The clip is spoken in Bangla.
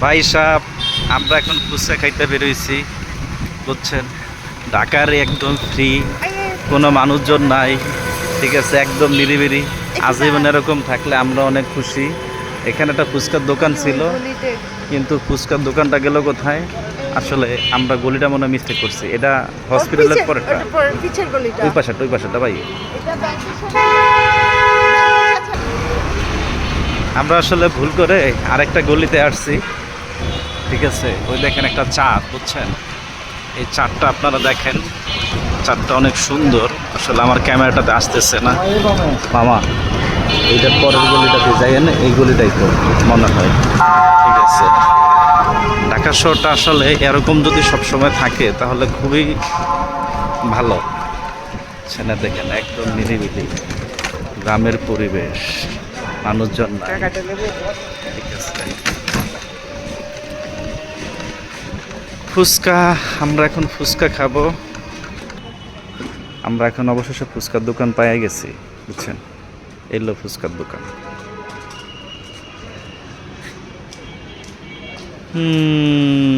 ভাই সাহেব, আমরা এখন ফুচকা খাইতে বেরোইছি, বুঝছেন। ঢাকার একদম ফ্রি, কোনো মানুষজন নাই, ঠিক আছে, একদম নিরিবিলি। আজীবন এরকম থাকলে আমরা অনেক খুশি। এখানে একটা ফুচকার দোকান ছিল, কিন্তু ফুচকার দোকানটা গেল কোথায়? আসলে আমরা গলিটা মনে মিস্টেক করছি। এটা হসপিটালের পরেরটা, ওই পাশাটা ভাই। আমরা আসলে ভুল করে আরেকটা গলিতে আসছি, ঠিক আছে। ওই দেখেন একটা চাট, বুঝছেন। এই চাটটা আপনারা দেখেন, চাটটা অনেক সুন্দর। আসলে আমার ক্যামেরাটাতে আসতেছে না মামা। এইটার পরের গলিটাতে যাই না, এই গলিটাই তো মনে হয়, ঠিক আছে। ঢাকা শহরটা আসলে এরকম যদি সবসময় থাকে তাহলে খুবই ভালো। সেটা দেখেন একদম নিরিবিলি, গ্রামের পরিবেশ, মানুষজন নাই, ঠিক আছে। ফুচকা, আমরা এখন ফুচকা খাবো। আমরা এখন অবশেষে ফুচকার দোকান পাইয়া গেছি, বুঝছেন। এলো ফুচকার দোকান। হুম,